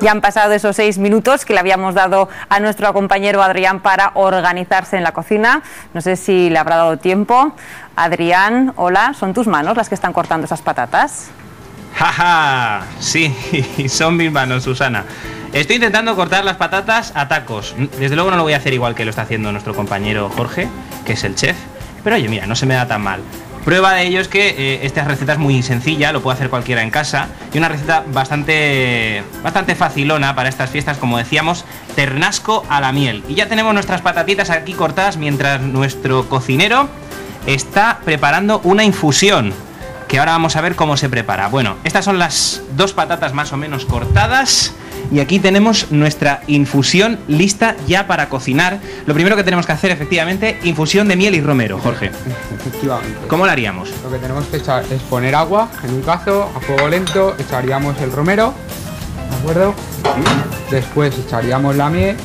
Ya han pasado esos 6 minutos que le habíamos dado a nuestro compañero Adrián para organizarse en la cocina. No sé si le habrá dado tiempo. Adrián, hola, ¿son tus manos las que están cortando esas patatas? ¡Jaja! Sí, son mis manos, Susana. Estoy intentando cortar las patatas a tacos. Desde luego no lo voy a hacer igual que lo está haciendo nuestro compañero Jorge, que es el chef. Pero oye, mira, no se me da tan mal. Prueba de ello es que esta receta es muy sencilla, lo puede hacer cualquiera en casa. Y una receta bastante facilona para estas fiestas, como decíamos, ternasco a la miel. Y ya tenemos nuestras patatitas aquí cortadas mientras nuestro cocinero está preparando una infusión, que ahora vamos a ver cómo se prepara. Bueno, estas son las 2 patatas más o menos cortadas. Y aquí tenemos nuestra infusión lista ya para cocinar. Lo primero que tenemos que hacer, efectivamente, infusión de miel y romero, Jorge. Efectivamente. ¿Cómo lo haríamos? Lo que tenemos que echar es poner agua en un cazo a fuego lento, echaríamos el romero, ¿de acuerdo? Después echaríamos la miel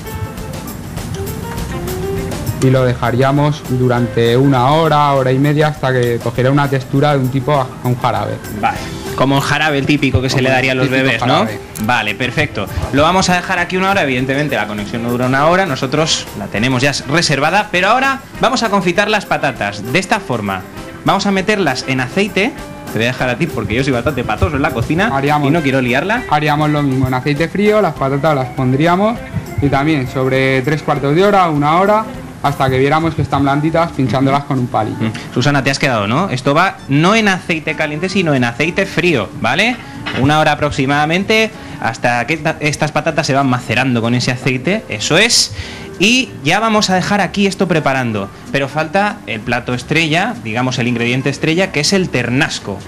y lo dejaríamos durante 1 hora, hora y media, hasta que cogiera una textura de un tipo a un jarabe. Vale. Como el jarabe, el típico que se le daría a los bebés, ¿no? Vale, perfecto. Lo vamos a dejar aquí 1 hora, evidentemente la conexión no dura 1 hora, nosotros la tenemos ya reservada, pero ahora vamos a confitar las patatas de esta forma. Vamos a meterlas en aceite, te voy a dejar a ti porque yo soy bastante patoso en la cocina y no quiero liarla. Haríamos lo mismo, en aceite frío, las patatas las pondríamos y también sobre 3/4 de hora, 1 hora, hasta que viéramos que están blanditas, pinchándolas con un palillo. Susana, te has quedado, ¿no? Esto va no en aceite caliente, sino en aceite frío, ¿vale? 1 hora aproximadamente, hasta que estas patatas se van macerando con ese aceite, eso es. Y ya vamos a dejar aquí esto preparando. Pero falta el plato estrella, digamos el ingrediente estrella, que es el ternasco.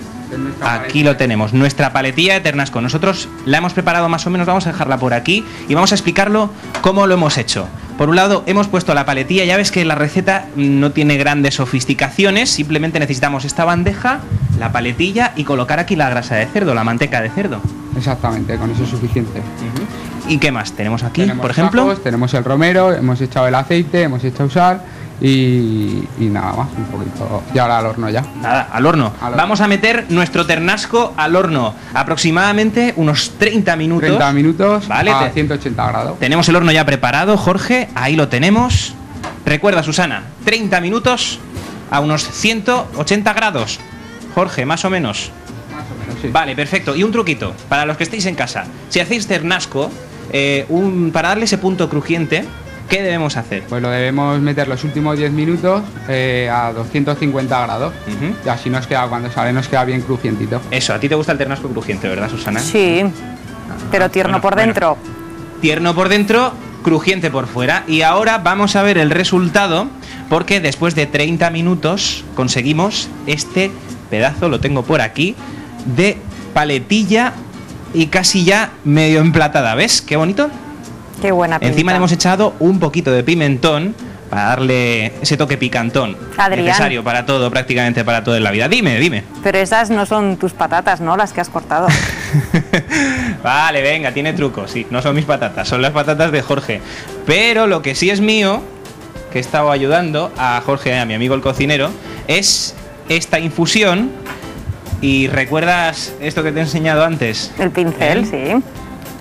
Aquí lo tenemos, nuestra paletilla de ternasco. Nosotros la hemos preparado más o menos, vamos a dejarla por aquí y vamos a explicarlo cómo lo hemos hecho. Por un lado, hemos puesto la paletilla, ya ves que la receta no tiene grandes sofisticaciones, simplemente necesitamos esta bandeja, la paletilla y colocar aquí la grasa de cerdo, la manteca de cerdo. Exactamente, con eso es suficiente. ¿Y qué más tenemos aquí, tenemos por ejemplo? Tacos, tenemos el romero, hemos echado el aceite, hemos echado sal y nada más, un poquito. Y ahora al horno ya. Nada, al horno. Vamos a meter nuestro ternasco al horno, aproximadamente unos 30 minutos. 30 minutos, ¿vale? A 180 grados. Tenemos el horno ya preparado, Jorge, ahí lo tenemos. Recuerda, Susana, 30 minutos a unos 180 grados. Jorge, más o menos. Sí. Vale, perfecto. Y un truquito, para los que estéis en casa. Si hacéis ternasco, para darle ese punto crujiente, ¿qué debemos hacer? Pues lo debemos meter los últimos 10 minutos a 250 grados. Y así nos queda, cuando sale, nos queda bien crujientito. Eso, a ti te gusta el ternasco crujiente, ¿verdad, Susana? Sí, pero tierno por dentro. Tierno por dentro, crujiente por fuera. Y ahora vamos a ver el resultado, porque después de 30 minutos conseguimos este pedazo, lo tengo por aquí, de paletilla y casi ya medio emplatada. ¿Ves? Qué bonito. Qué buena pinta. Encima le hemos echado un poquito de pimentón para darle ese toque picantón. Adrián, necesario para todo, prácticamente para todo en la vida. Dime. Pero esas no son tus patatas, ¿no? Las que has cortado. Vale, venga, tiene truco. Sí, no son mis patatas, son las patatas de Jorge. Pero lo que sí es mío, que he estado ayudando a Jorge, a mi amigo el cocinero, es esta infusión. ¿Y recuerdas esto que te he enseñado antes? El pincel, sí.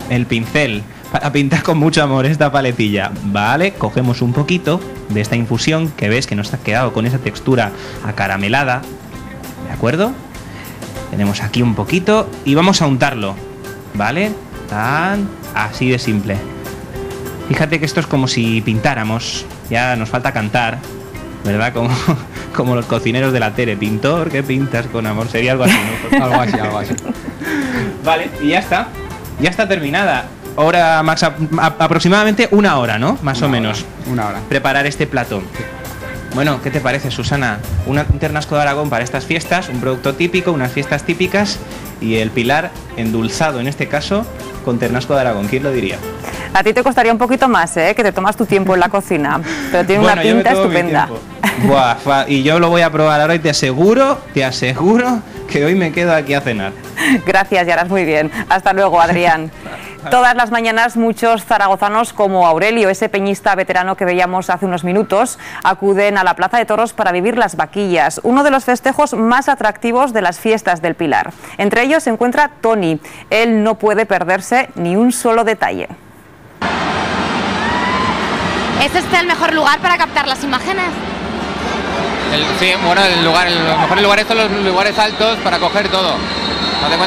El pincel. Para pintar con mucho amor esta paletilla. Vale, cogemos un poquito de esta infusión que ves que nos ha quedado con esa textura acaramelada. ¿De acuerdo? Tenemos aquí un poquito y vamos a untarlo. ¿Vale? Tan así de simple. Fíjate que esto es como si pintáramos. Ya nos falta cantar, ¿verdad? Como los cocineros de la tele. Pintor, ¿qué pintas con amor? Sería algo así, ¿no? Algo así. Vale, y ya está. Ya está terminada. Ahora más aproximadamente 1 hora, ¿no? Más o menos. 1 hora. Preparar este plato. Bueno, ¿qué te parece, Susana? Un ternasco de Aragón para estas fiestas, un producto típico, unas fiestas típicas y el pilar endulzado, en este caso, con ternasco de Aragón. ¿Quién lo diría? A ti te costaría un poquito más, ¿eh? Que te tomas tu tiempo en la cocina. Pero tiene una pinta estupenda. Buah, y yo lo voy a probar ahora y te aseguro que hoy me quedo aquí a cenar. Gracias, y harás muy bien. Hasta luego, Adrián. Todas las mañanas muchos zaragozanos como Aurelio, ese peñista veterano que veíamos hace unos minutos, acuden a la Plaza de Toros para vivir las vaquillas, uno de los festejos más atractivos de las fiestas del Pilar. Entre ellos se encuentra Tony. Él no puede perderse ni un solo detalle. ¿Es este el mejor lugar para captar las imágenes? Sí, bueno, los mejores lugares son los lugares altos para coger todo.